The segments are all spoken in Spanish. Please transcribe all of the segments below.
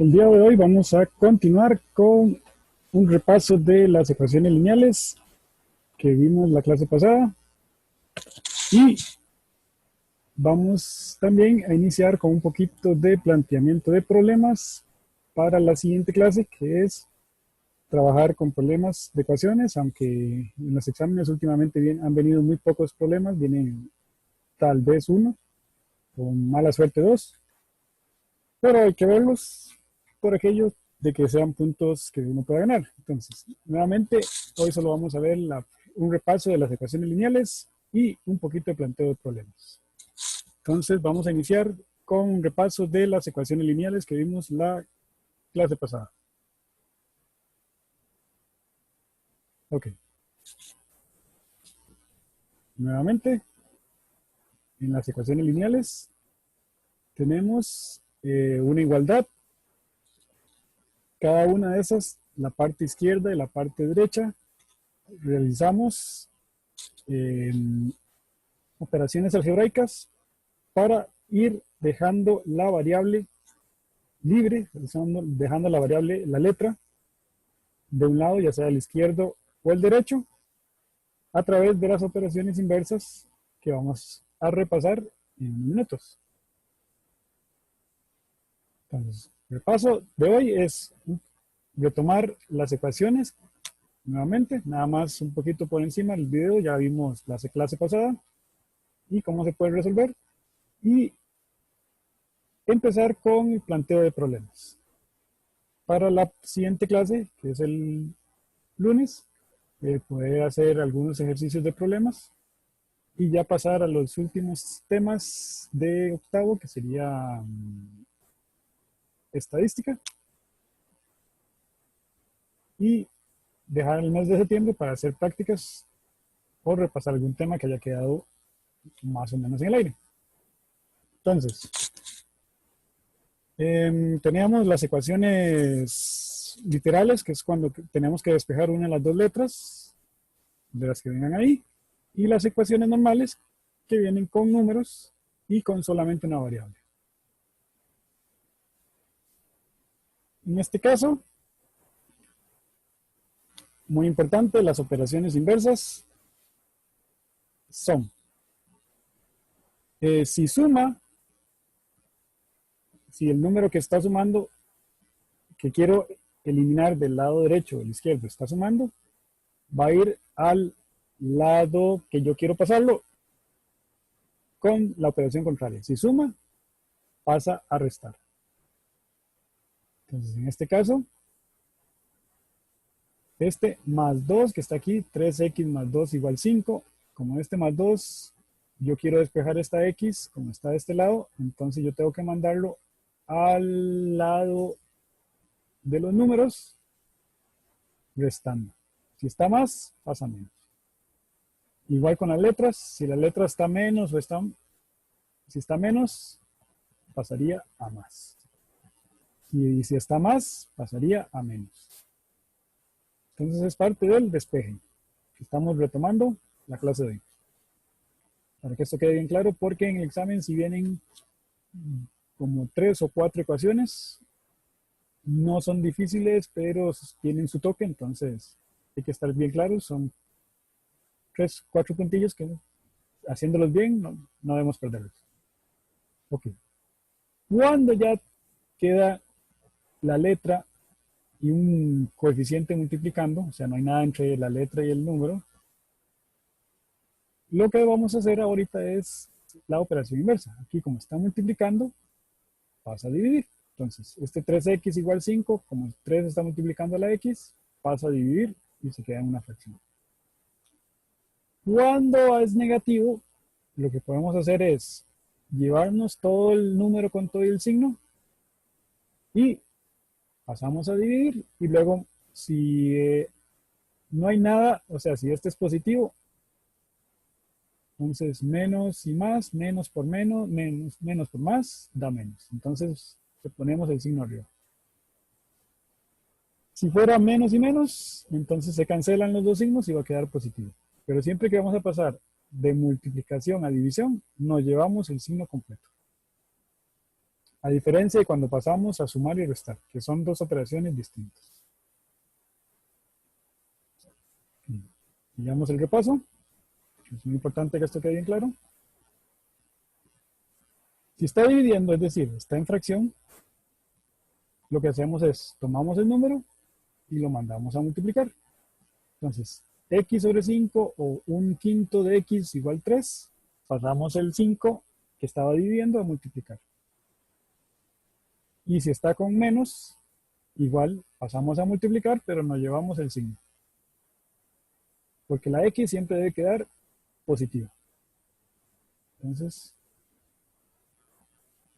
El día de hoy vamos a continuar con un repaso de las ecuaciones lineales que vimos la clase pasada y vamos también a iniciar con un poquito de planteamiento de problemas para la siguiente clase, que es trabajar con problemas de ecuaciones, aunque en los exámenes últimamente han venido muy pocos problemas, vienen tal vez uno, con mala suerte dos, pero hay que verlos por aquello de que sean puntos que uno pueda ganar. Entonces, nuevamente, hoy solo vamos a ver un repaso de las ecuaciones lineales y un poquito de planteo de problemas. Entonces, vamos a iniciar con un repaso de las ecuaciones lineales que vimos la clase pasada. Ok. Nuevamente, en las ecuaciones lineales tenemos una igualdad. Cada una de esas, la parte izquierda y la parte derecha, realizamos operaciones algebraicas para ir dejando la variable libre, dejando la variable, la letra, de un lado, ya sea el izquierdo o el derecho, a través de las operaciones inversas que vamos a repasar en minutos. Entonces, el paso de hoy es retomar las ecuaciones nuevamente, nada más un poquito por encima del video, ya vimos la clase pasada y cómo se puede resolver, y empezar con el planteo de problemas. Para la siguiente clase, que es el lunes, poder hacer algunos ejercicios de problemas y ya pasar a los últimos temas de octavo, que sería estadística, y dejar el mes de septiembre para hacer prácticas o repasar algún tema que haya quedado más o menos en el aire. Entonces, teníamos las ecuaciones literales, que es cuando tenemos que despejar una de las dos letras de las que vengan ahí, y las ecuaciones normales, que vienen con números y con solamente una variable. En este caso, muy importante, las operaciones inversas son, si suma, si el número que está sumando, que quiero eliminar del lado derecho o del izquierdo, está sumando, va a ir al lado que yo quiero pasarlo con la operación contraria. Si suma, pasa a restar. Entonces, en este caso, este más 2 que está aquí, 3x más 2 igual 5, como este más 2, yo quiero despejar esta x, como está de este lado, entonces yo tengo que mandarlo al lado de los números, restando. Si está más, pasa menos. Igual con las letras, si la letra está menos o si está menos, pasaría a más. Y si está más, pasaría a menos. Entonces es parte del despeje. Estamos retomando la clase de hoy. Para que esto quede bien claro, porque en el examen si vienen como 3 o 4 ecuaciones, no son difíciles, pero tienen su toque, entonces hay que estar bien claros. Son 3, 4 puntillos que haciéndolos bien no debemos perderlos. Ok. Cuando ya queda la letra y un coeficiente multiplicando, o sea, no hay nada entre la letra y el número, lo que vamos a hacer ahorita es la operación inversa. Aquí, como está multiplicando, pasa a dividir. Entonces, este 3x igual 5, como el 3 está multiplicando a la x, pasa a dividir y se queda en una fracción. Cuando es negativo, lo que podemos hacer es llevarnos todo el número con todo el signo y pasamos a dividir, y luego si no hay nada, o sea, si este es positivo, entonces menos y más, menos por menos, menos por más, da menos. Entonces le ponemos el signo arriba. Si fuera menos y menos, entonces se cancelan los dos signos y va a quedar positivo. Pero siempre que vamos a pasar de multiplicación a división, nos llevamos el signo completo. A diferencia de cuando pasamos a sumar y restar, que son dos operaciones distintas. Digamos el repaso. Es muy importante que esto quede bien claro. Si está dividiendo, es decir, está en fracción, lo que hacemos es, tomamos el número y lo mandamos a multiplicar. Entonces, x sobre 5 o 1/5 de x igual 3, pasamos el 5 que estaba dividiendo a multiplicar. Y si está con menos, igual pasamos a multiplicar, pero nos llevamos el signo. Porque la x siempre debe quedar positiva. Entonces,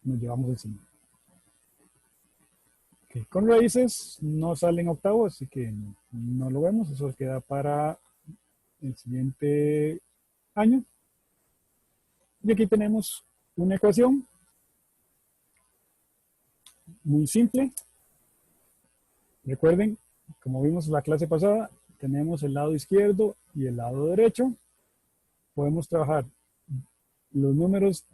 nos llevamos el signo. Okay. Con raíces no salen octavos, así que no lo vemos. Eso queda para el siguiente año. Y aquí tenemos una ecuación muy simple. Recuerden, como vimos la clase pasada, tenemos el lado izquierdo y el lado derecho. Podemos trabajar los números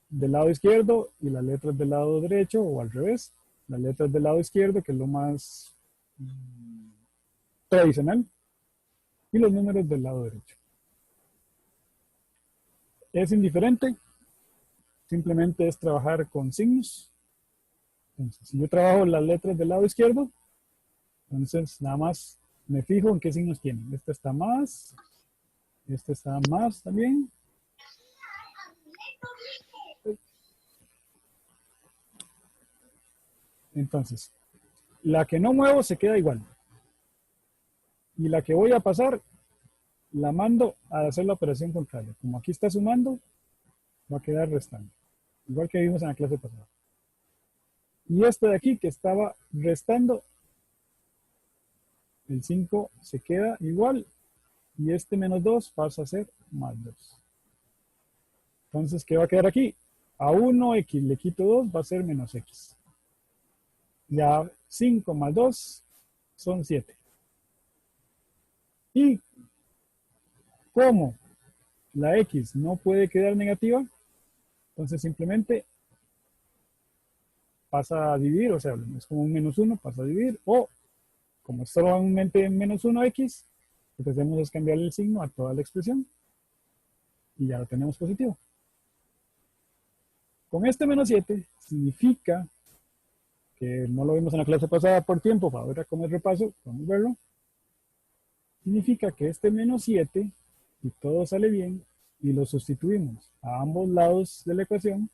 del lado izquierdo y las letras del lado derecho, o al revés, las letras del lado izquierdo, que es lo más tradicional, y los números del lado derecho. Es indiferente, simplemente es trabajar con signos. Entonces, si yo trabajo las letras del lado izquierdo, entonces nada más me fijo en qué signos tienen. Este está más también. Entonces, la que no muevo se queda igual. Y la que voy a pasar, la mando a hacer la operación contraria. Como aquí está sumando, va a quedar restando. Igual que vimos en la clase pasada. Y este de aquí que estaba restando, el 5 se queda igual. Y este menos 2 pasa a ser más 2. Entonces, ¿qué va a quedar aquí? A 1x le quito 2, va a ser menos x. Ya 5 más 2 son 7. Y como la x no puede quedar negativa, entonces simplemente pasa a dividir, o sea, es como un menos 1, pasa a dividir, o como es solamente menos 1x, lo que hacemos es cambiarle el signo a toda la expresión y ya lo tenemos positivo. Con este menos 7 significa, que no lo vimos en la clase pasada por tiempo, para ahora como el repaso, vamos a verlo, significa que este menos 7, si todo sale bien, y lo sustituimos a ambos lados de la ecuación,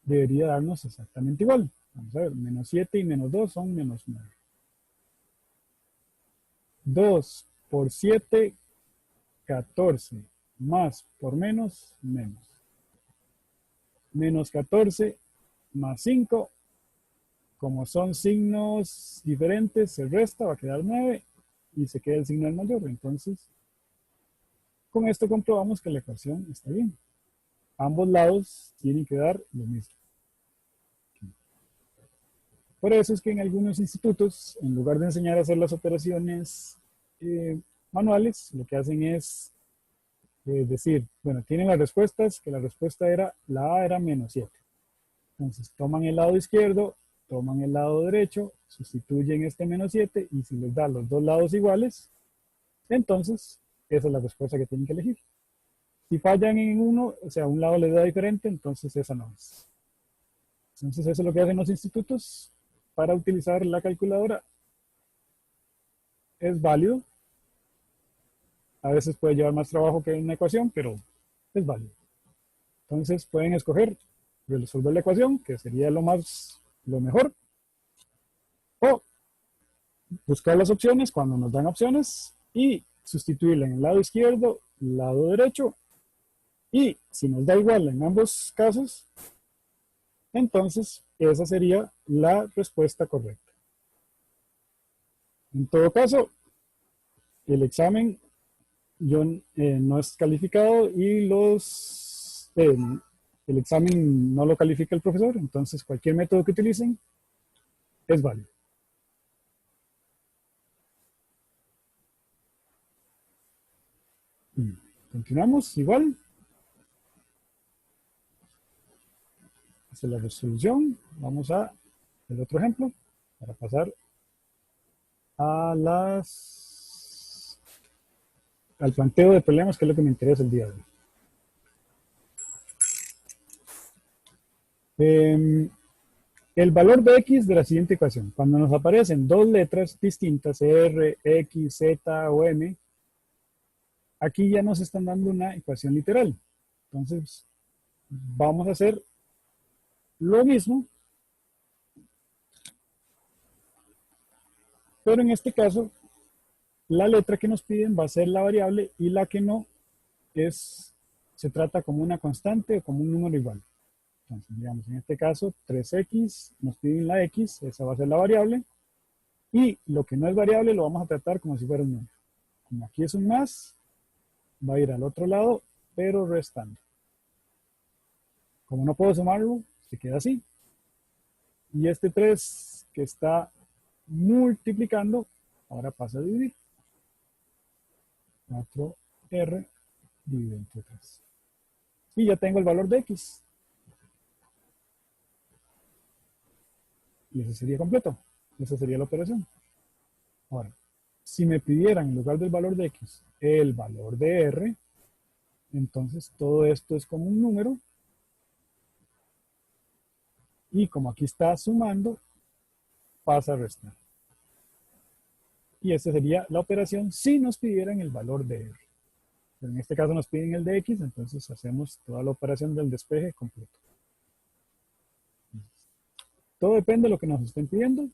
debería darnos exactamente igual. Vamos a ver, menos 7 y menos 2 son menos 9. 2 por 7, 14, más por menos, menos. Menos 14 más 5, como son signos diferentes, se resta, va a quedar 9 y se queda el signo del mayor. Entonces, con esto comprobamos que la ecuación está bien. Ambos lados tienen que dar lo mismo. Por eso es que en algunos institutos, en lugar de enseñar a hacer las operaciones manuales, lo que hacen es decir, bueno, tienen las respuestas, que la respuesta era, la A era menos 7. Entonces toman el lado izquierdo, toman el lado derecho, sustituyen este menos 7 y si les da los dos lados iguales, entonces esa es la respuesta que tienen que elegir. Si fallan en uno, o sea, un lado les da diferente, entonces esa no es. Entonces eso es lo que hacen los institutos para utilizar la calculadora. Es válido. A veces puede llevar más trabajo que una ecuación, pero es válido. Entonces pueden escoger resolver la ecuación, que sería lo mejor, o buscar las opciones cuando nos dan opciones y sustituirla en el lado izquierdo, lado derecho, y si nos da igual en ambos casos, entonces esa sería la respuesta correcta. En todo caso, el examen no es calificado y el examen no lo califica el profesor, entonces cualquier método que utilicen es válido. Continuamos igual. Esta es la resolución. Vamos a el otro ejemplo para pasar a al planteo de problemas, que es lo que me interesa el día de hoy. El valor de x de la siguiente ecuación. Cuando nos aparecen dos letras distintas, R, X, Z o M, aquí ya nos están dando una ecuación literal. Entonces, vamos a hacer lo mismo, pero en este caso, la letra que nos piden va a ser la variable y la que no se trata como una constante o como un número igual. Entonces, digamos, en este caso, 3x, nos piden la x, esa va a ser la variable, y lo que no es variable lo vamos a tratar como si fuera un número. Como aquí es un más, va a ir al otro lado, pero restando. Como no puedo sumarlo, se queda así. Y este 3 que está multiplicando, ahora pasa a dividir. 4r dividido entre 3. Y ya tengo el valor de x. Y ese sería completo. Esa sería la operación. Ahora, si me pidieran en lugar del valor de x el valor de r, entonces todo esto es como un número. Y como aquí está sumando, pasa a restar. Y esta sería la operación si nos pidieran el valor de r. Pero en este caso nos piden el de x, entonces hacemos toda la operación del despeje completo. Todo depende de lo que nos estén pidiendo.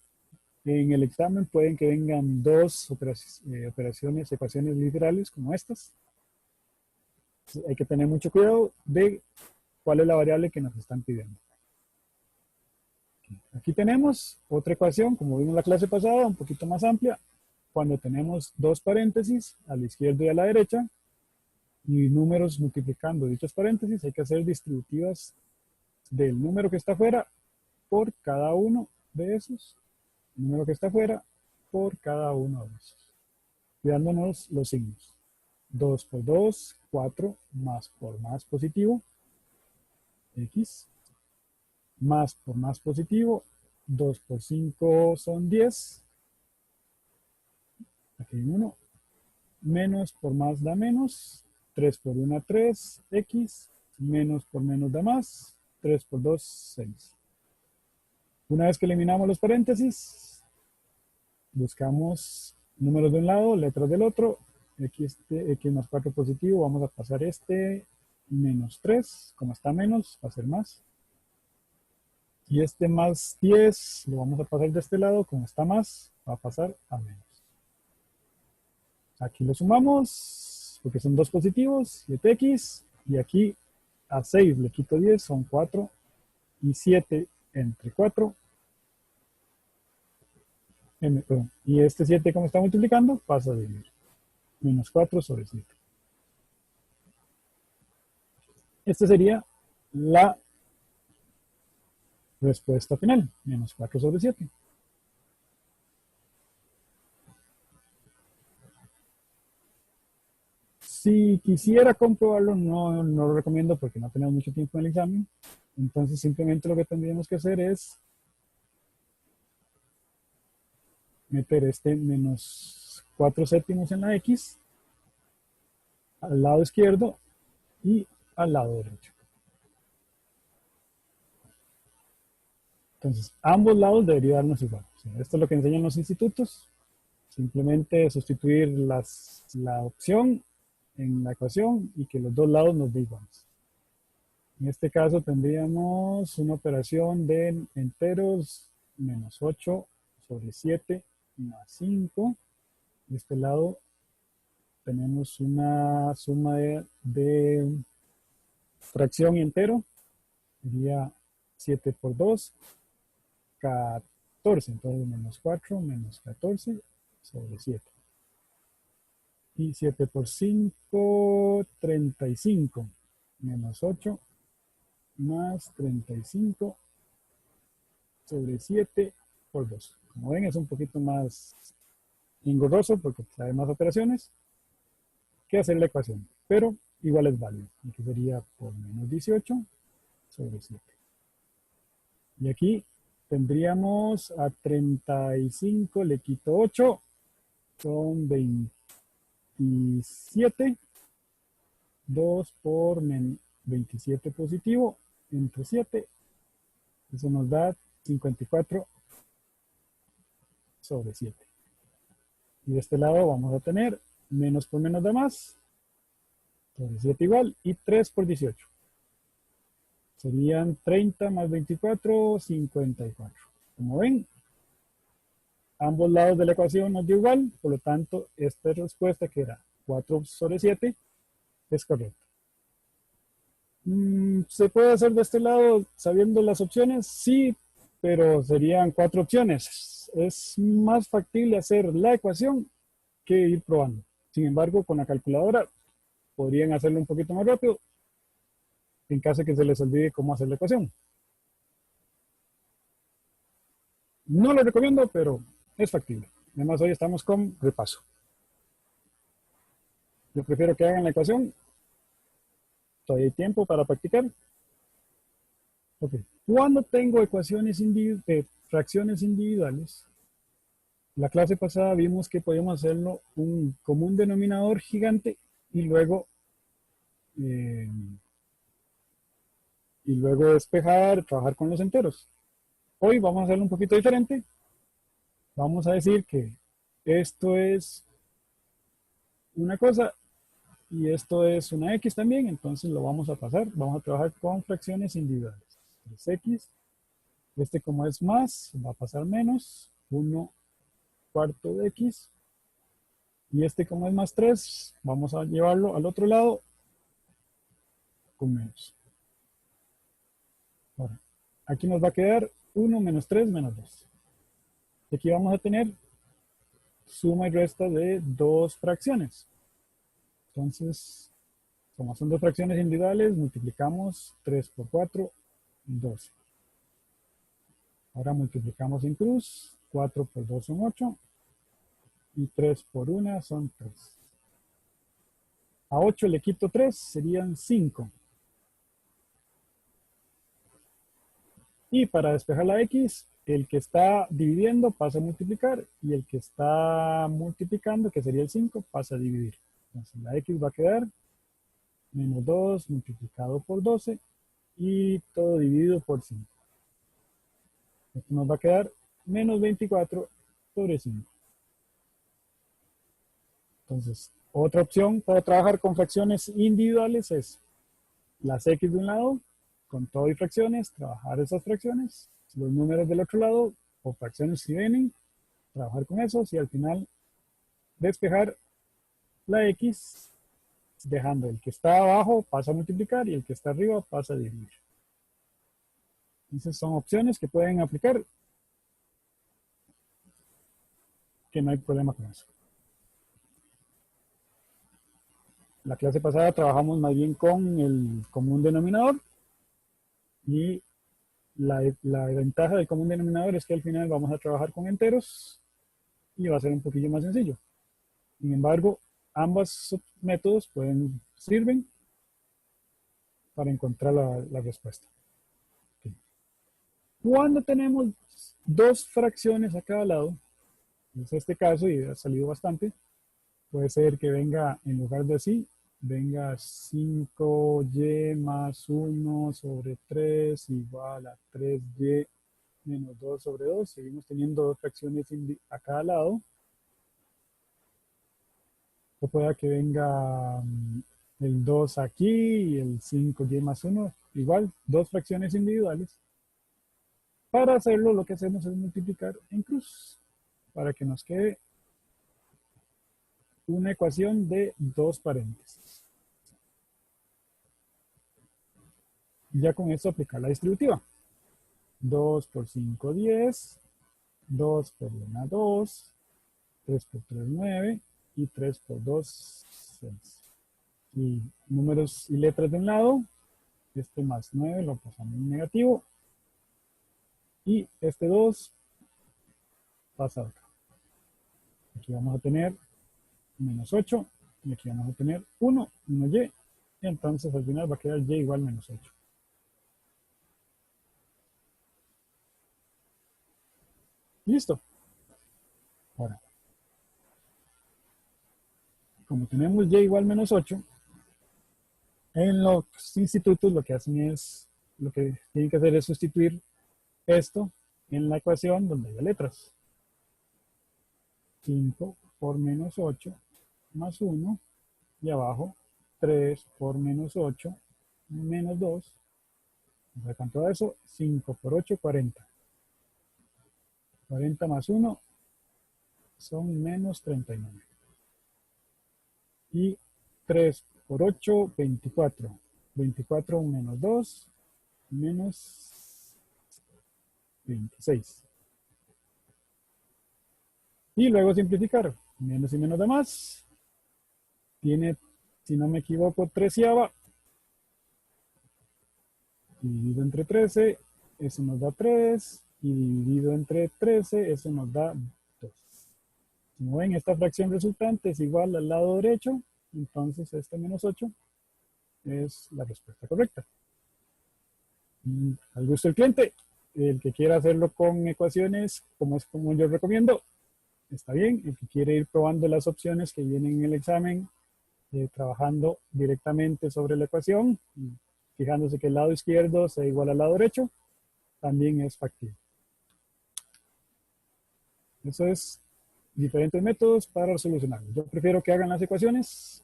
En el examen pueden que vengan dos operaciones, ecuaciones literales como estas. Entonces, hay que tener mucho cuidado de cuál es la variable que nos están pidiendo. Aquí tenemos otra ecuación, como vimos en la clase pasada, un poquito más amplia, cuando tenemos dos paréntesis a la izquierda y a la derecha, y números multiplicando dichos paréntesis, hay que hacer distributivas del número que está afuera por cada uno de esos, el número que está afuera por cada uno de esos, cuidándonos los signos. 2 por 2, 4, más por más positivo, x, más por más positivo, 2 por 5 son 10, aquí hay 1, menos por más da menos, 3 por 1, 3, x, menos por menos da más, 3 por 2, 6. Una vez que eliminamos los paréntesis, buscamos números de un lado, letras del otro, x más 4 positivo, vamos a pasar menos 3, como está menos, va a ser más. Y este más 10 lo vamos a pasar de este lado, como está más, va a pasar a menos. Aquí lo sumamos, porque son dos positivos, 7x, y aquí a 6 le quito 10, son 4, y 7 entre 4, y este 7 como está multiplicando, pasa a dividir. Menos 4 sobre 7. Esta sería la respuesta final, menos 4 sobre 7. Si quisiera comprobarlo, no lo recomiendo porque no tenemos mucho tiempo en el examen. Entonces simplemente lo que tendríamos que hacer es meter este menos 4 séptimos en la x al lado izquierdo y al lado derecho. Entonces, ambos lados deberían darnos igual. O sea, esto es lo que enseñan los institutos. Simplemente sustituir la opción en la ecuación y que los dos lados nos dé iguales. En este caso tendríamos una operación de enteros menos 8 sobre 7 más 5. De este lado tenemos una suma de fracción y entero. Sería 7 por 2, 14. Entonces menos 4 menos 14 sobre 7. Y 7 por 5, 35. Menos 8 más 35 sobre 7 por 2. Como ven, es un poquito más engorroso porque trae más operaciones que hacer la ecuación. Pero igual es válido. Aquí sería por menos 18 sobre 7. Y aquí tendríamos a 35, le quito 8, son 27. 2 por 27 positivo entre 7. Eso nos da 54 sobre 7. Y de este lado vamos a tener menos por menos da más, sobre 7 igual, y 3 por 18. Serían 30 más 24, 54. Como ven, ambos lados de la ecuación nos dio igual, por lo tanto, esta respuesta que era 4 sobre 7 es correcta. ¿Se puede hacer de este lado sabiendo las opciones? Sí, pero serían 4 opciones. Es más factible hacer la ecuación que ir probando. Sin embargo, con la calculadora podrían hacerlo un poquito más rápido en caso de que se les olvide cómo hacer la ecuación. No lo recomiendo, pero es factible. Además, hoy estamos con repaso. Yo prefiero que hagan la ecuación. Todavía hay tiempo para practicar. Ok. Cuando tengo fracciones individuales, la clase pasada vimos que podíamos hacerlo un común denominador gigante y luego despejar, trabajar con los enteros. Hoy vamos a hacerlo un poquito diferente. Vamos a decir que esto es una cosa y esto es una X también, entonces lo vamos a pasar. Vamos a trabajar con fracciones individuales. 3X, este como es más, va a pasar menos, 1/4 de X. Y este como es más 3, vamos a llevarlo al otro lado con menos. Ahora, aquí nos va a quedar 1 menos 3 menos 2. Y aquí vamos a tener suma y resta de dos fracciones. Entonces, como son dos fracciones individuales, multiplicamos 3 por 4, 12. Ahora multiplicamos en cruz, 4 por 2 son 8 y 3 por 1 son 3. A 8 le quito 3, serían 5. Y para despejar la X, el que está dividiendo pasa a multiplicar y el que está multiplicando, que sería el 5, pasa a dividir. Entonces la X va a quedar menos 2 multiplicado por 12 y todo dividido por 5. Esto nos va a quedar menos 24 sobre 5. Entonces, otra opción para trabajar con fracciones individuales es las X de un lado, con todo y fracciones, trabajar esas fracciones, los números del otro lado, o fracciones que vienen, trabajar con esos y al final despejar la X, dejando el que está abajo pasa a multiplicar y el que está arriba pasa a dividir. Entonces son opciones que pueden aplicar, que no hay problema con eso. La clase pasada trabajamos más bien con el común denominador y la ventaja del común denominador es que al final vamos a trabajar con enteros y va a ser un poquillo más sencillo. Sin embargo, ambos métodos sirven para encontrar la respuesta. Okay. Cuando tenemos dos fracciones a cada lado, es este caso y ha salido bastante, puede ser que venga, en lugar de así, venga 5y más 1 sobre 3 igual a 3y menos 2 sobre 2. Seguimos teniendo dos fracciones a cada lado. O pueda que venga el 2 aquí y el 5y más 1. Igual, dos fracciones individuales. Para hacerlo, lo que hacemos es multiplicar en cruz para que nos quede una ecuación de dos paréntesis. Ya con esto aplicar la distributiva. 2 por 5, 10. 2 por 1, 2. 3 por 3, 9. Y 3 por 2, 6. Y números y letras de un lado. Este más 9 lo pasamos en negativo. Y este 2 pasa acá. Aquí vamos a tener menos 8. Y aquí vamos a tener 1, 1y. Y entonces al final va a quedar y igual menos 8. Listo. Ahora, como tenemos y igual menos 8, en los institutos lo que hacen es, lo que tienen que hacer es sustituir esto en la ecuación donde haya letras. 5 por menos 8 más 1, y abajo 3 por menos 8 menos 2. Sacan todo eso, 5 por 8, 40. 40 más 1 son menos 39. Y 3 por 8, 24. 24 menos 2, menos 26. Y luego simplificar. Menos y menos de más. Tiene, si no me equivoco, treceava. Dividido entre 13, eso nos da 3. Y dividido entre 13, eso nos da 2. Como ven, esta fracción resultante es igual al lado derecho. Entonces, este menos 8 es la respuesta correcta. Al gusto del cliente. El que quiera hacerlo con ecuaciones, como es como yo recomiendo, está bien. El que quiere ir probando las opciones que vienen en el examen, trabajando directamente sobre la ecuación, fijándose que el lado izquierdo sea igual al lado derecho, también es factible. Eso es diferentes métodos para solucionarlo. Yo prefiero que hagan las ecuaciones.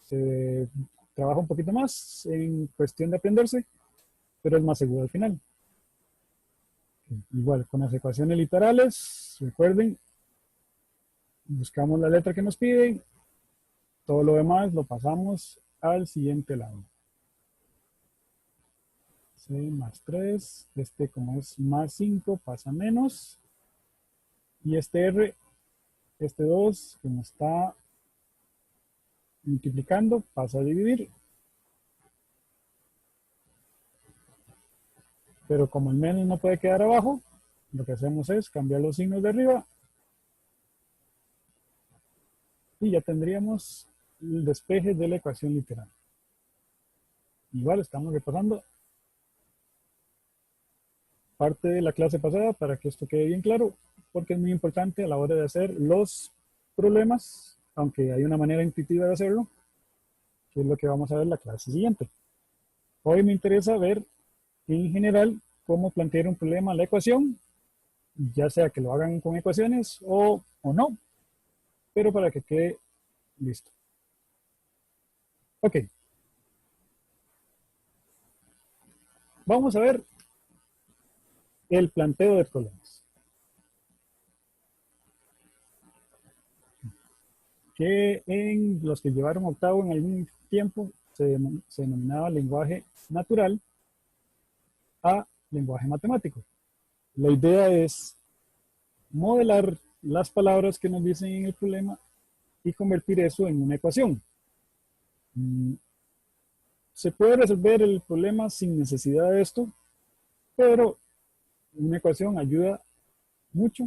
Se trabaja un poquito más en cuestión de aprenderse, pero es más seguro al final. Igual, con las ecuaciones literales, recuerden, buscamos la letra que nos piden, todo lo demás lo pasamos al siguiente lado. C más 3, este como es más 5 pasa menos, y este R, este 2 como está multiplicando pasa a dividir, pero como el menos no puede quedar abajo, lo que hacemos es cambiar los signos de arriba y ya tendríamos el despeje de la ecuación literal. Igual estamos repasando parte de la clase pasada para que esto quede bien claro, porque es muy importante a la hora de hacer los problemas, aunque hay una manera intuitiva de hacerlo, que es lo que vamos a ver en la clase siguiente. Hoy me interesa ver en general cómo plantear un problema a la ecuación, ya sea que lo hagan con ecuaciones o no, pero para que quede listo. Ok. Vamos a ver el planteo de problemas. Que en los que llevaron octavo en algún tiempo se denominaba lenguaje natural a lenguaje matemático. La idea es modelar las palabras que nos dicen en el problema y convertir eso en una ecuación. Se puede resolver el problema sin necesidad de esto, pero una ecuación ayuda mucho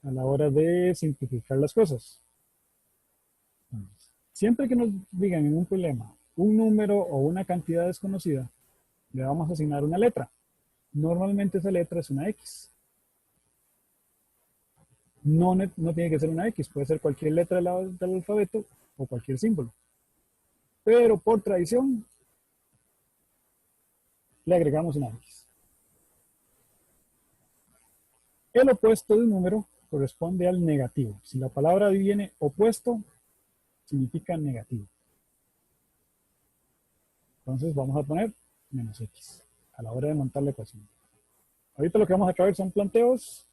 a la hora de simplificar las cosas. Siempre que nos digan en un problema un número o una cantidad desconocida, le vamos a asignar una letra. Normalmente esa letra es una X. No tiene que ser una X, puede ser cualquier letra del alfabeto o cualquier símbolo. Pero por tradición, le agregamos una X. El opuesto de un número corresponde al negativo. Si la palabra viene opuesto, significa negativo. Entonces vamos a poner menos X a la hora de montar la ecuación. Ahorita lo que vamos a ver son planteos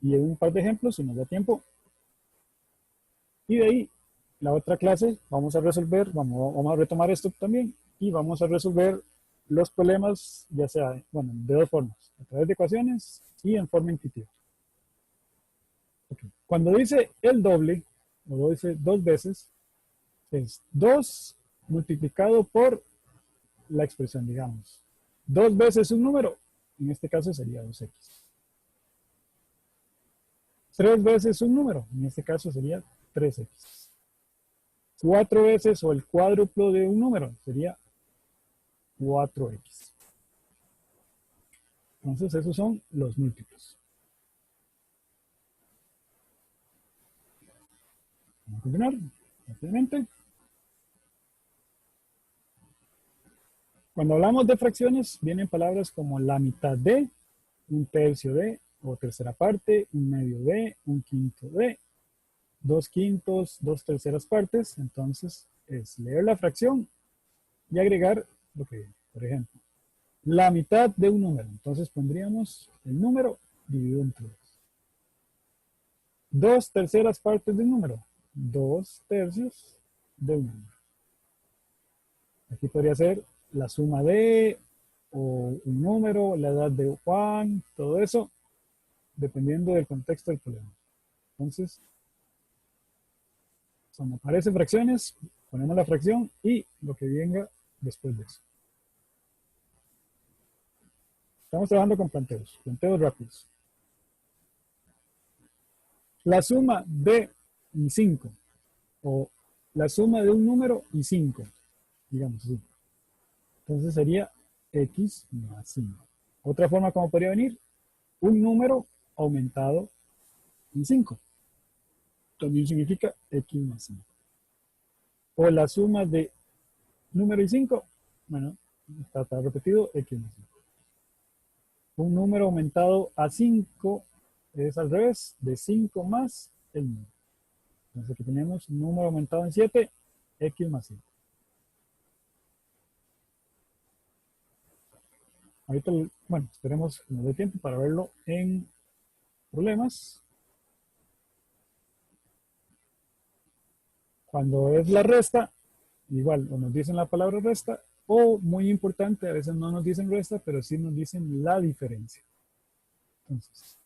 y un par de ejemplos, si nos da tiempo. Y de ahí, la otra clase, vamos a resolver, vamos a retomar esto también, y vamos a resolver los problemas, ya sea, bueno, de dos formas, a través de ecuaciones y en forma intuitiva. Okay. Cuando dice el doble, o lo dice dos veces, es 2 multiplicado por la expresión, digamos. 2 veces un número, en este caso sería 2x. 3 veces un número, en este caso sería 3x. 4 veces o el cuádruplo de un número sería 4x. Entonces esos son los múltiplos. Vamos a continuar rápidamente. Cuando hablamos de fracciones, vienen palabras como la mitad de, un tercio de, o tercera parte, un medio de, un quinto de, dos quintos, dos terceras partes. Entonces, es leer la fracción y agregar lo que viene. Por ejemplo, la mitad de un número. Entonces pondríamos el número dividido entre dos. Dos terceras partes de un número. Dos tercios de un número. Aquí podría ser la suma de, o un número, la edad de Juan, todo eso, dependiendo del contexto del problema. Entonces, cuando aparecen fracciones, ponemos la fracción y lo que venga después de eso. Estamos trabajando con planteos rápidos. La suma de y 5, o la suma de un número y 5, digamos así. Entonces sería x más 5. Otra forma como podría venir, un número aumentado en 5. También significa x más 5. O la suma de número y 5, bueno, está repetido, x más 5. Un número aumentado a 5 es al revés, de 5 más el número. Entonces aquí tenemos un número aumentado en 7, x más 5. Ahorita, bueno, esperemos que nos dé tiempo para verlo en problemas. Cuando es la resta, igual, o nos dicen la palabra resta, o muy importante, a veces no nos dicen resta, pero sí nos dicen la diferencia. Entonces,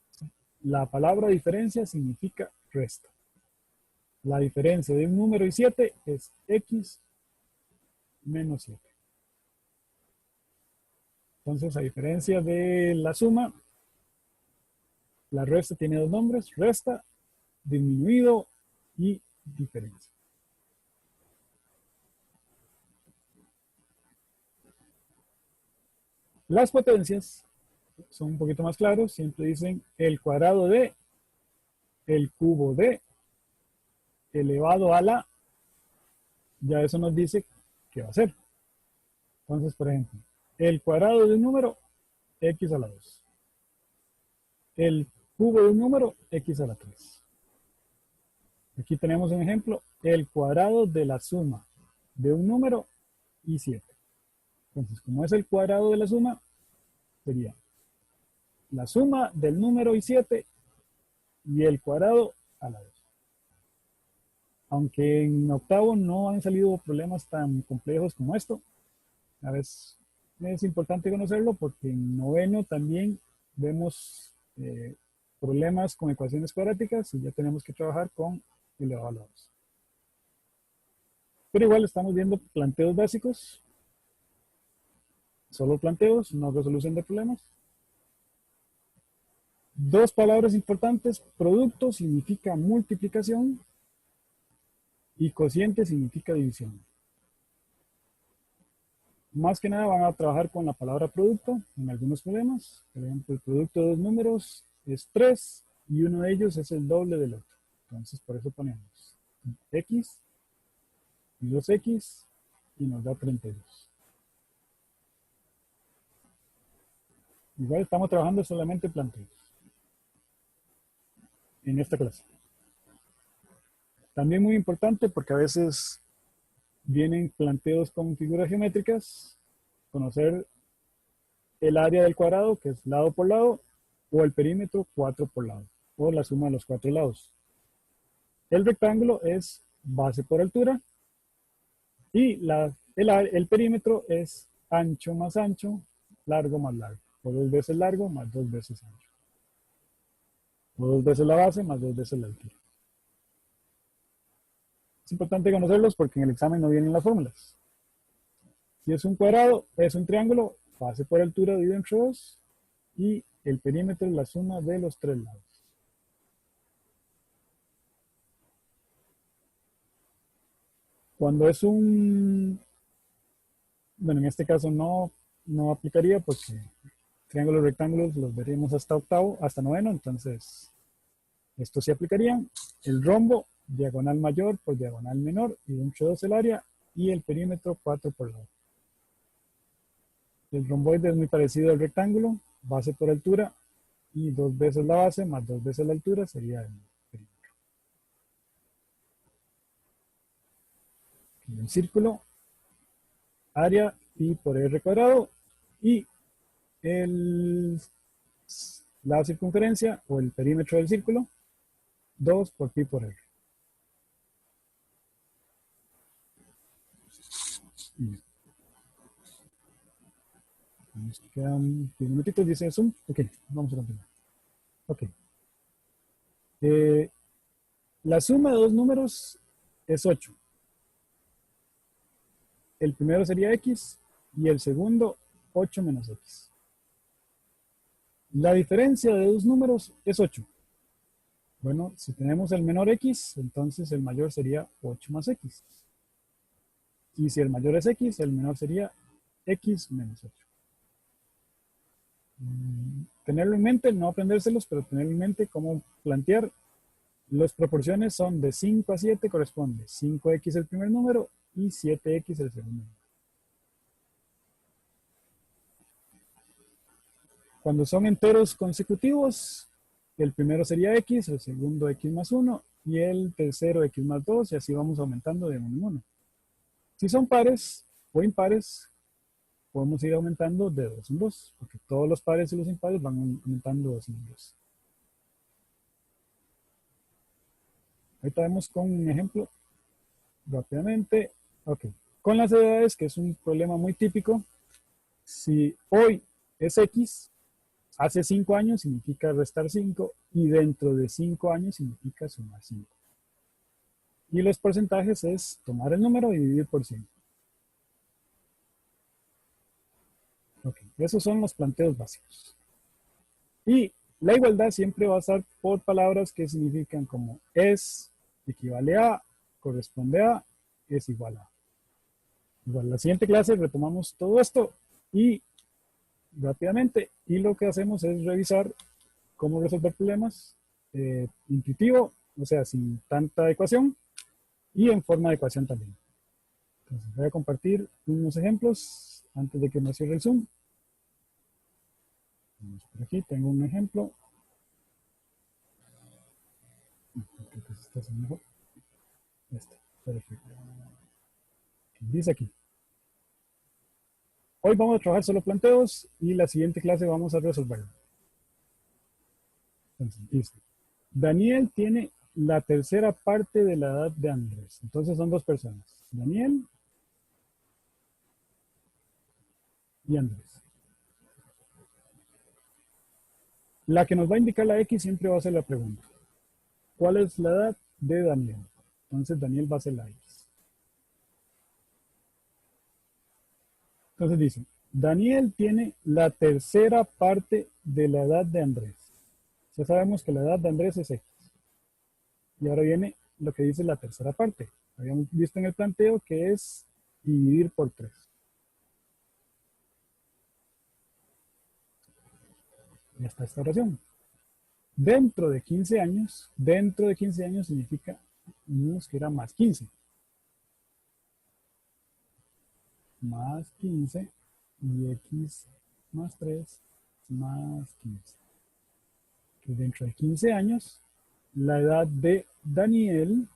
la palabra diferencia significa resta. La diferencia de un número y 7 es x menos 7. Entonces, a diferencia de la suma, la resta tiene dos nombres, resta, disminuido y diferencia. Las potencias son un poquito más claros, siempre dicen el cuadrado de, el cubo de, elevado a la, ya eso nos dice qué va a ser. Entonces, por ejemplo, el cuadrado de un número, x a la 2. El cubo de un número, x a la 3. Aquí tenemos un ejemplo, el cuadrado de la suma de un número y 7. Entonces, como es el cuadrado de la suma, sería la suma del número y 7 y el cuadrado a la 2. Aunque en octavo no han salido problemas tan complejos como esto, a veces es importante conocerlo porque en noveno también vemos problemas con ecuaciones cuadráticas y ya tenemos que trabajar con elevado a la 2. Pero igual estamos viendo planteos básicos, solo planteos, no resolución de problemas. Dos palabras importantes, producto significa multiplicación y cociente significa división. Más que nada van a trabajar con la palabra producto en algunos problemas. Por ejemplo, el producto de dos números es 3 y uno de ellos es el doble del otro. Entonces, por eso ponemos x y 2x y nos da 32. Igual estamos trabajando solamente planteos en esta clase. También muy importante porque a veces vienen planteos con figuras geométricas, conocer el área del cuadrado, que es lado por lado, o el perímetro 4 por lado, o la suma de los 4 lados. El rectángulo es base por altura y el perímetro es ancho más ancho, largo más largo, o 2 veces largo más 2 veces ancho, o 2 veces la base más 2 veces la altura. Es importante conocerlos porque en el examen no vienen las fórmulas. Si es un cuadrado, es un triángulo, base por altura dividido entre 2 y el perímetro es la suma de los 3 lados. Cuando es un, bueno, en este caso no aplicaría porque triángulos rectángulos los veremos hasta octavo, hasta noveno, entonces esto sí aplicaría. El rombo diagonal mayor por diagonal menor, y entre 2 el área, y el perímetro 4 por lado. El romboide es muy parecido al rectángulo, base por altura, y 2 veces la base más 2 veces la altura sería el perímetro. El círculo, área pi por r cuadrado, y la circunferencia o el perímetro del círculo, 2 por pi por r. Nos quedan 10 minutitos, dice Zoom. Ok, vamos a continuar. Ok. La suma de dos números es 8. El primero sería x y el segundo 8 menos x. La diferencia de dos números es 8. Bueno, si tenemos el menor x, entonces el mayor sería 8 más x. Y si el mayor es x, el menor sería x menos 8. Tenerlo en mente, no aprendérselos, pero tenerlo en mente cómo plantear. Las proporciones son de 5 a 7, corresponde 5x el primer número y 7x el segundo número. Cuando son enteros consecutivos, el primero sería x, el segundo x más 1 y el tercero x más 2, y así vamos aumentando de 1 en 1. Si son pares o impares, podemos ir aumentando de 2 en 2, porque todos los pares y los impares van aumentando de 2 en 2. Ahorita vemos con un ejemplo rápidamente. Ok, con las edades, que es un problema muy típico, si hoy es x, hace 5 años significa restar 5 y dentro de 5 años significa sumar 5. Y los porcentajes es tomar el número y dividir por 100. Ok, esos son los planteos básicos. Y la igualdad siempre va a estar por palabras que significan como es, equivale a, corresponde a, es igual a. Igual, en la siguiente clase retomamos todo esto y rápidamente, y lo que hacemos es revisar cómo resolver problemas intuitivo, o sea, sin tanta ecuación, y en forma de ecuación también. Entonces voy a compartir unos ejemplos antes de que me cierre el Zoom. Vamos por aquí, tengo un ejemplo. Creo que este es mejor. Este, perfecto. Dice aquí. Hoy vamos a trabajar solo planteos y la siguiente clase vamos a resolverlo. Entonces, dice, Daniel tiene la tercera parte de la edad de Andrés. Entonces son dos personas, Daniel y Andrés. La que nos va a indicar la X siempre va a ser la pregunta. ¿Cuál es la edad de Daniel? Entonces Daniel va a ser la X. Entonces dice, Daniel tiene la tercera parte de la edad de Andrés. Ya sabemos que la edad de Andrés es X. Y ahora viene lo que dice la tercera parte. Habíamos visto en el planteo que es dividir por 3. Ya está esta oración. Dentro de 15 años significa que era más 15. Más 15 y x más 3 más 15. Que dentro de 15 años, la edad de Daniel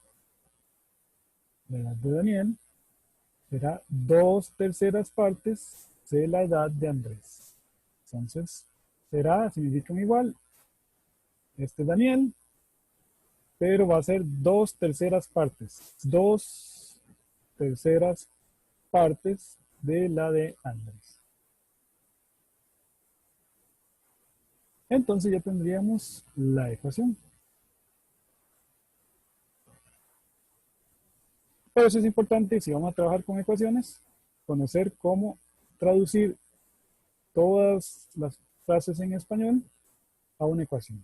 será 2/3 partes de la edad de Andrés. Entonces, será, significa igual, este Daniel, pero va a ser 2/3 partes. 2/3 partes de la de Andrés. Entonces ya tendríamos la ecuación. Pero eso es importante, si vamos a trabajar con ecuaciones, conocer cómo traducir todas las frases en español a una ecuación.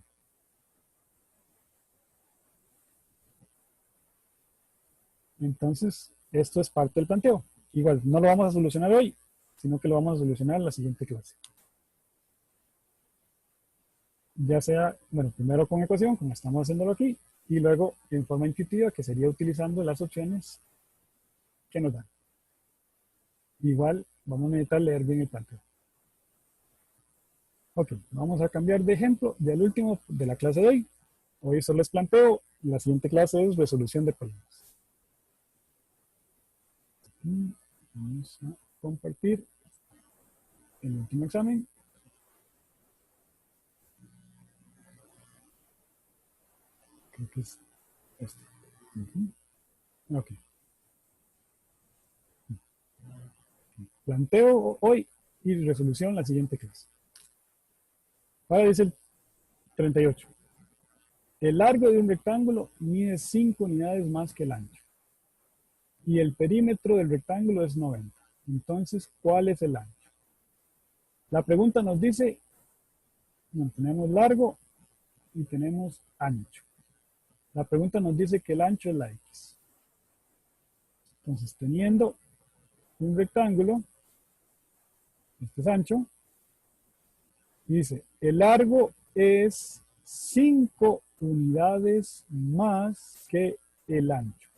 Entonces, esto es parte del planteo. Igual, no lo vamos a solucionar hoy, sino que lo vamos a solucionar en la siguiente clase. Ya sea, bueno, primero con ecuación, como estamos haciéndolo aquí, y luego en forma intuitiva, que sería utilizando las opciones que nos dan. Igual vamos a necesitar leer bien el planteo. Ok, vamos a cambiar de ejemplo del último de la clase de hoy. Hoy solo es planteo, la siguiente clase es resolución de problemas. Vamos a compartir el último examen. Creo que es este. Ok. Planteo hoy y resolución la siguiente clase. Ahora dice el 38. El largo de un rectángulo mide 5 unidades más que el ancho. Y el perímetro del rectángulo es 90. Entonces, ¿cuál es el ancho? La pregunta nos dice, bueno, tenemos largo y tenemos ancho. La pregunta nos dice que el ancho es la X. Entonces, teniendo un rectángulo, este es ancho, dice, el largo es 5 unidades más que el ancho.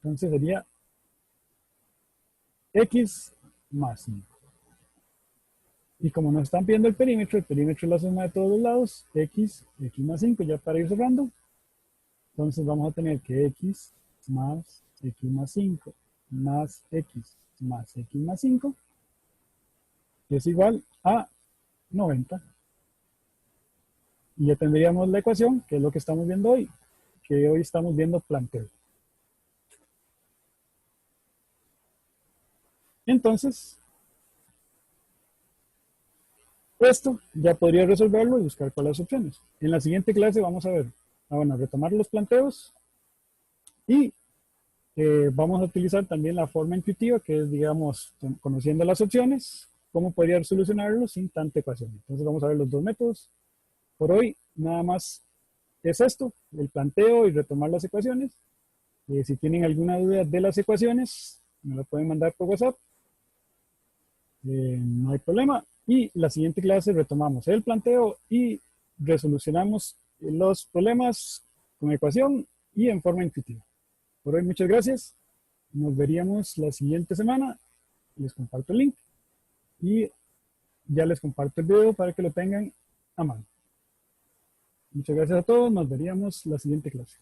Entonces sería X más 5. Y como nos están pidiendo el perímetro es la suma de todos los lados, X más 5, ya para ir cerrando. Entonces vamos a tener que X más 5 más X más 5 es igual a 90. Y ya tendríamos la ecuación, que es lo que estamos viendo hoy, que hoy estamos viendo planteo. Entonces, esto ya podría resolverlo y buscar cuáles son las opciones. En la siguiente clase vamos a ver, bueno, retomar los planteos y vamos a utilizar también la forma intuitiva, que es, digamos, conociendo las opciones, cómo podría solucionarlo sin tanta ecuación. Entonces vamos a ver los dos métodos. Por hoy, nada más es esto, el planteo y retomar las ecuaciones. Si tienen alguna duda de las ecuaciones, me lo pueden mandar por WhatsApp. No hay problema. Y la siguiente clase retomamos el planteo y resolucionamos los problemas con ecuación y en forma intuitiva. Por hoy, muchas gracias. Nos veríamos la siguiente semana. Les comparto el link y ya les comparto el video para que lo tengan a mano. Muchas gracias a todos. Nos veríamos la siguiente clase.